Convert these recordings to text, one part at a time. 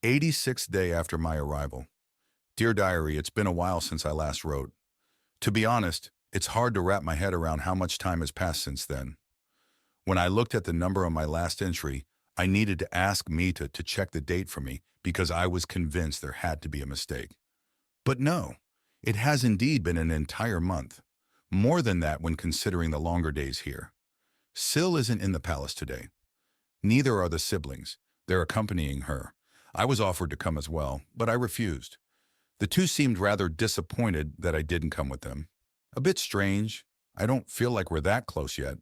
86th day after my arrival. Dear Diary, it's been a while since I last wrote. To be honest, it's hard to wrap my head around how much time has passed since then. When I looked at the number on my last entry, I needed to ask Mita to check the date for me because I was convinced there had to be a mistake. But no, it has indeed been an entire month. More than that when considering the longer days here. Syl isn't in the palace today. Neither are the siblings. They're accompanying her. I was offered to come as well, but I refused. The two seemed rather disappointed that I didn't come with them. A bit strange. I don't feel like we're that close yet.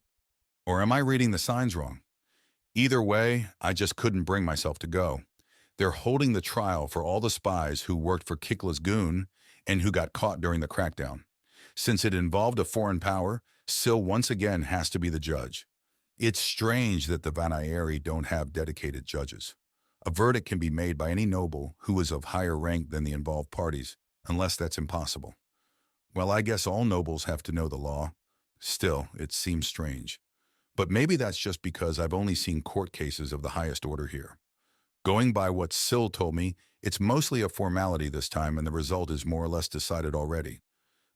Or am I reading the signs wrong? Either way, I just couldn't bring myself to go. They're holding the trial for all the spies who worked for Kikla's goon and who got caught during the crackdown. Since it involved a foreign power, Syl once again has to be the judge. It's strange that the Vanayeri don't have dedicated judges. A verdict can be made by any noble who is of higher rank than the involved parties, unless that's impossible. Well, I guess all nobles have to know the law. Still, it seems strange. But maybe that's just because I've only seen court cases of the highest order here. Going by what Syl told me, it's mostly a formality this time and the result is more or less decided already.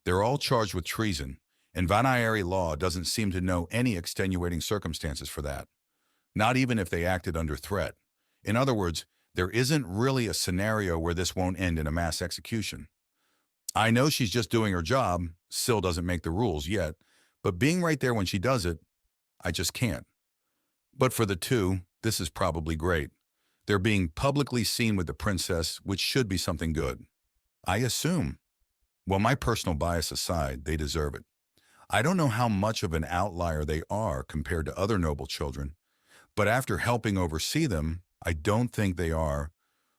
They're all charged with treason, and Vanayeri law doesn't seem to know any extenuating circumstances for that. Not even if they acted under threat. In other words, there isn't really a scenario where this won't end in a mass execution. I know she's just doing her job. Syl doesn't make the rules yet, but being right there when she does it, I just can't. But for the two, this is probably great. They're being publicly seen with the princess, which should be something good. I assume. Well, my personal bias aside, they deserve it. I don't know how much of an outlier they are compared to other noble children, but after helping oversee them, I don't think they are,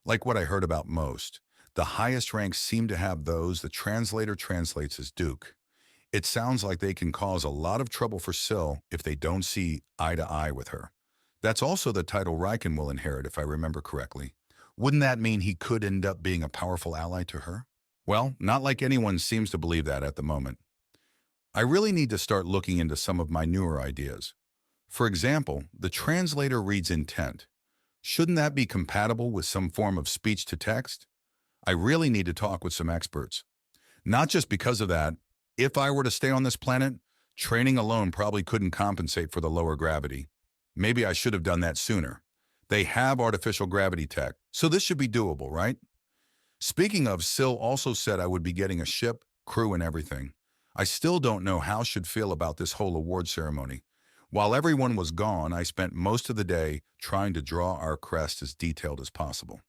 like what I heard about most. The highest ranks seem to have those the translator translates as Duke. It sounds like they can cause a lot of trouble for Syl if they don't see eye to eye with her. That's also the title Riken will inherit, if I remember correctly. Wouldn't that mean he could end up being a powerful ally to her? Well, not like anyone seems to believe that at the moment. I really need to start looking into some of my newer ideas. For example, the translator reads intent. Shouldn't that be compatible with some form of speech to text? I really need to talk with some experts. Not just because of that, if I were to stay on this planet, training alone probably couldn't compensate for the lower gravity. Maybe I should have done that sooner. They have artificial gravity tech, so this should be doable, right? Speaking of, Syl also said I would be getting a ship, crew, and everything. I still don't know how I should feel about this whole award ceremony. While everyone was gone, I spent most of the day trying to draw our crest as detailed as possible.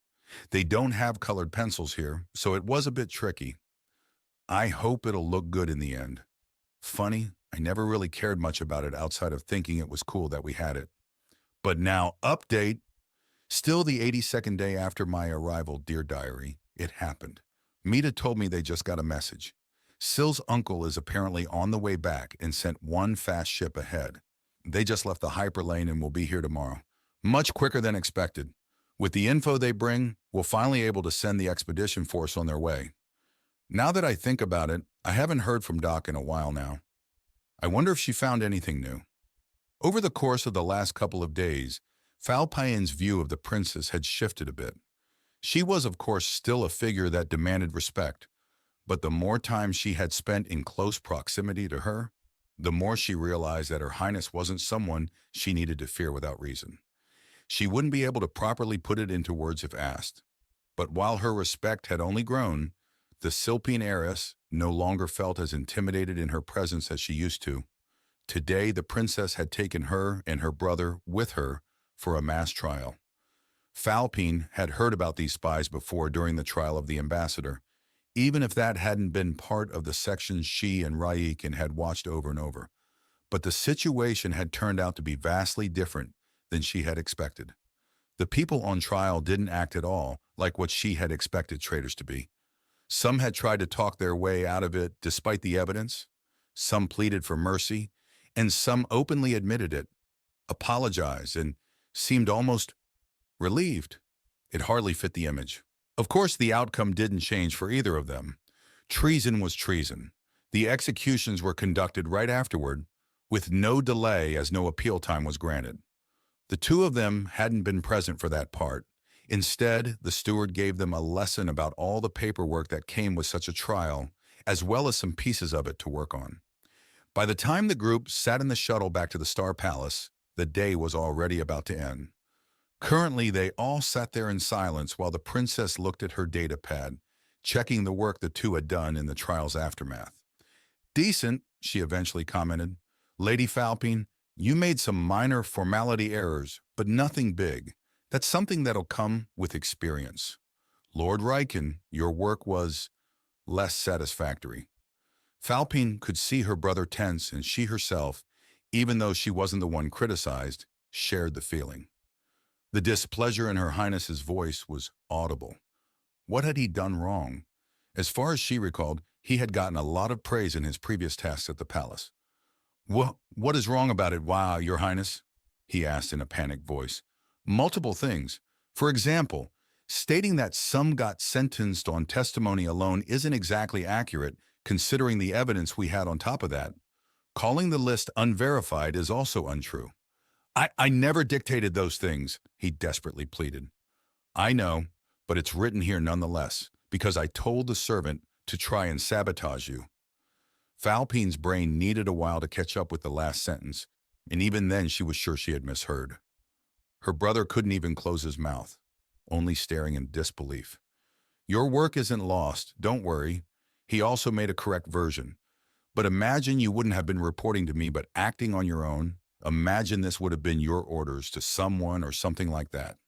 They don't have colored pencils here, so it was a bit tricky. I hope it'll look good in the end. Funny, I never really cared much about it outside of thinking it was cool that we had it. But now, update. Still the 82nd day after my arrival, dear diary, it happened. Mita told me they just got a message. Syl's uncle is apparently on the way back and sent one fast ship ahead. They just left the hyperlane and will be here tomorrow. Much quicker than expected. With the info they bring, we'll finally able to send the expedition force on their way. Now that I think about it, I haven't heard from Doc in a while now. I wonder if she found anything new. Over the course of the last couple of days, Falpayan's view of the princess had shifted a bit. She was, of course, still a figure that demanded respect, but the more time she had spent in close proximity to her, the more she realized that Her Highness wasn't someone she needed to fear without reason. She wouldn't be able to properly put it into words if asked. But while her respect had only grown, the Silpian heiress no longer felt as intimidated in her presence as she used to. Today, the princess had taken her and her brother with her for a mass trial. Falpine had heard about these spies before during the trial of the ambassador, even if that hadn't been part of the sections she and Raikin had watched over and over. But the situation had turned out to be vastly different than she had expected. The people on trial didn't act at all like what she had expected traitors to be. Some had tried to talk their way out of it despite the evidence. Some pleaded for mercy, and some openly admitted it, apologized, and seemed almost relieved. It hardly fit the image. Of course, the outcome didn't change for either of them. Treason was treason. The executions were conducted right afterward, with no delay as no appeal time was granted. The two of them hadn't been present for that part. Instead, the steward gave them a lesson about all the paperwork that came with such a trial, as well as some pieces of it to work on. By the time the group sat in the shuttle back to the Star Palace, the day was already about to end. Currently, they all sat there in silence while the princess looked at her data pad, checking the work the two had done in the trial's aftermath. "Decent," she eventually commented. "Lady Falpine, you made some minor formality errors, but nothing big. That's something that'll come with experience. Lord Riken, your work was less satisfactory." Falpine could see her brother tense, and she herself, even though she wasn't the one criticized, shared the feeling. The displeasure in Her Highness's voice was audible. What had he done wrong? As far as she recalled, he had gotten a lot of praise in his previous tasks at the palace. What is wrong about it, Your Highness?" he asked in a panicked voice. "Multiple things. For example, stating that some got sentenced on testimony alone isn't exactly accurate, considering the evidence we had on top of that. Calling the list unverified is also untrue." I never dictated those things," he desperately pleaded. "I know, but it's written here nonetheless, because I told the servant to try and sabotage you." Falpine's brain needed a while to catch up with the last sentence, and even then she was sure she had misheard. Her brother couldn't even close his mouth, only staring in disbelief. "Your work isn't lost, don't worry." He also made a correct version. "But imagine you wouldn't have been reporting to me but acting on your own. Imagine this would have been your orders to someone or something like that.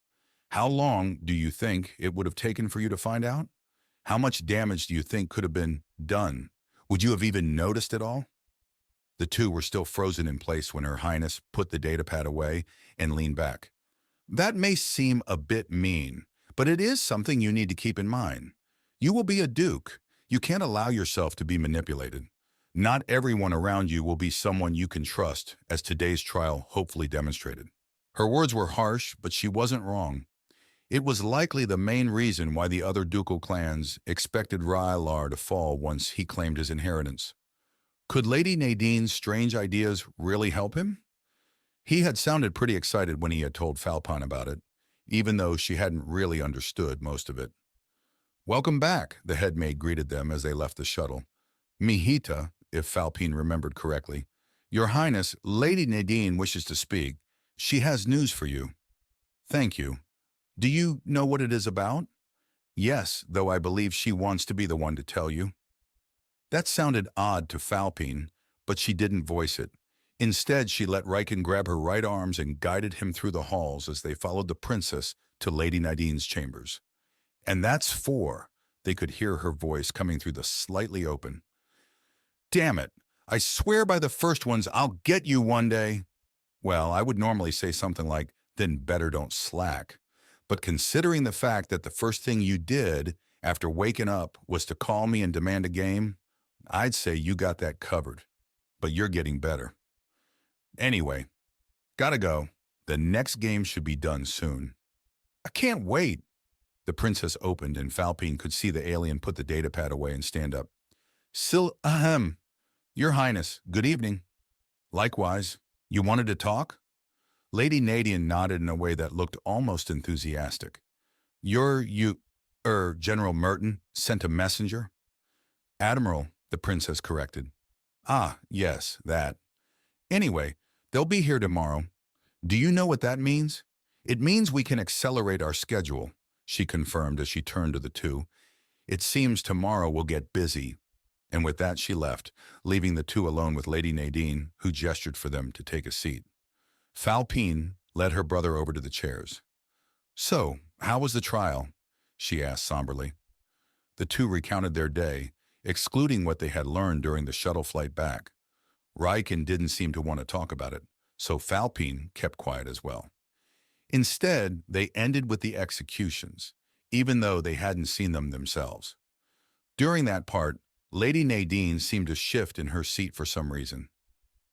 How long do you think it would have taken for you to find out? How much damage do you think could have been done? Would you have even noticed it all?" The two were still frozen in place when Her Highness put the datapad away and leaned back. "That may seem a bit mean, but it is something you need to keep in mind. You will be a duke. You can't allow yourself to be manipulated. Not everyone around you will be someone you can trust, as today's trial hopefully demonstrated." Her words were harsh, but she wasn't wrong. It was likely the main reason why the other ducal clans expected Rylar to fall once he claimed his inheritance. Could Lady Nadine's strange ideas really help him? He had sounded pretty excited when he had told Falpine about it, even though she hadn't really understood most of it. "Welcome back," the head maid greeted them as they left the shuttle. "Mihita," if Falpine remembered correctly. "Your Highness, Lady Nadine wishes to speak. She has news for you." "Thank you. Do you know what it is about?" "Yes, though I believe she wants to be the one to tell you." That sounded odd to Falpine, but she didn't voice it. Instead, she let Riken grab her right arms and guided him through the halls as they followed the princess to Lady Nadine's chambers. "And that's 4. They could hear her voice coming through the slightly open. "Damn it! I swear by the first ones I'll get you one day." Well, I would normally say something like, "Then better don't slack." But considering the fact that the first thing you did after waking up was to call me and demand a game, I'd say you got that covered. But you're getting better. Anyway, gotta go. The next game should be done soon. "I can't wait." The princess opened and Falpine could see the alien put the datapad away and stand up. Your Highness, good evening." "Likewise. You wanted to talk?" Lady Nadine nodded in a way that looked almost enthusiastic. General Merton sent a messenger?" "Admiral," the princess corrected. "Ah, yes, that. Anyway, they'll be here tomorrow. Do you know what that means?" "It means we can accelerate our schedule," she confirmed as she turned to the two. "It seems tomorrow will get busy." And with that, she left, leaving the two alone with Lady Nadine, who gestured for them to take a seat. Falpine led her brother over to the chairs. "So, how was the trial?" she asked somberly. The two recounted their day, excluding what they had learned during the shuttle flight back. Riken didn't seem to want to talk about it, so Falpine kept quiet as well. Instead, they ended with the executions, even though they hadn't seen them themselves. During that part, Lady Nadine seemed to shift in her seat for some reason.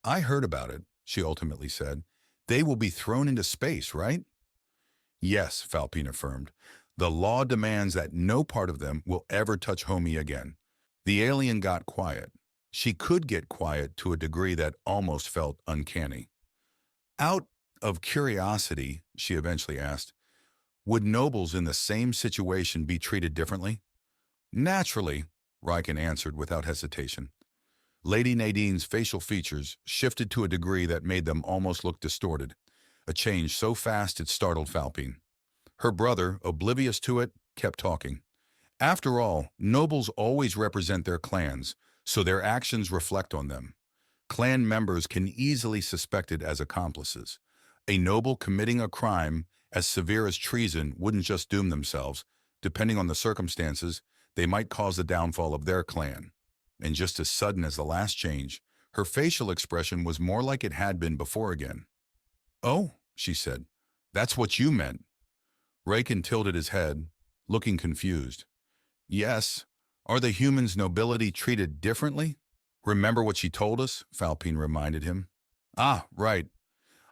"I heard about it," she ultimately said. "They will be thrown into space, right?" "Yes," Falpine affirmed. "The law demands that no part of them will ever touch Homie again." The alien got quiet. She could get quiet to a degree that almost felt uncanny. "Out of curiosity," she eventually asked, Would nobles in the same situation be treated differently? Naturally, Riken answered without hesitation. Lady Nadine's facial features shifted to a degree that made them almost look distorted, a change so fast it startled Falpine. Her brother, oblivious to it, kept talking. After all, nobles always represent their clans, so their actions reflect on them. Clan members can easily suspected as accomplices. A noble committing a crime as severe as treason wouldn't just doom themselves. Depending on the circumstances, they might cause the downfall of their clan. And just as sudden as the last change, her facial expression was more like it had been before again. "Oh," she said, "that's what you meant." Riken tilted his head, looking confused. "Yes. Are the humans' nobility treated differently?" "Remember what she told us?" Falpine reminded him. "Ah, right.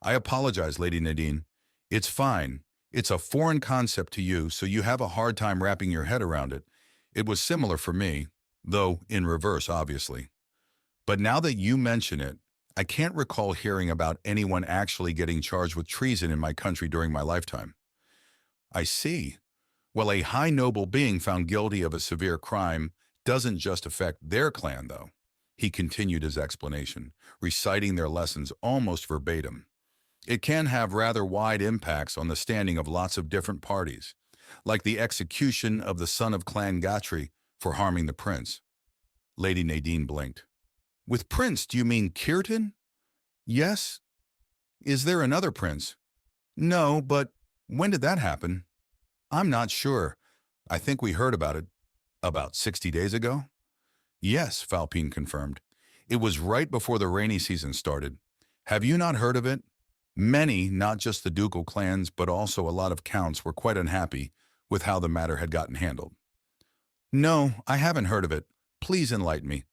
I apologize, Lady Nadine. It's fine. It's a foreign concept to you, so you have a hard time wrapping your head around it. It was similar for me, though in reverse, obviously. But now that you mention it, I can't recall hearing about anyone actually getting charged with treason in my country during my lifetime." "I see. Well, a high noble being found guilty of a severe crime doesn't just affect their clan, though." He continued his explanation, reciting their lessons almost verbatim. "It can have rather wide impacts on the standing of lots of different parties, like the execution of the son of Clan Gatri for harming the prince." Lady Nadine blinked. "With prince, do you mean Kirtan?" "Yes." "Is there another prince?" "No, but when did that happen?" "I'm not sure. I think we heard about it about 60 days ago." "Yes," Falpine confirmed. "It was right before the rainy season started. Have you not heard of it?" Many, not just the ducal clans, but also a lot of counts, were quite unhappy with how the matter had gotten handled. "No, I haven't heard of it. Please enlighten me.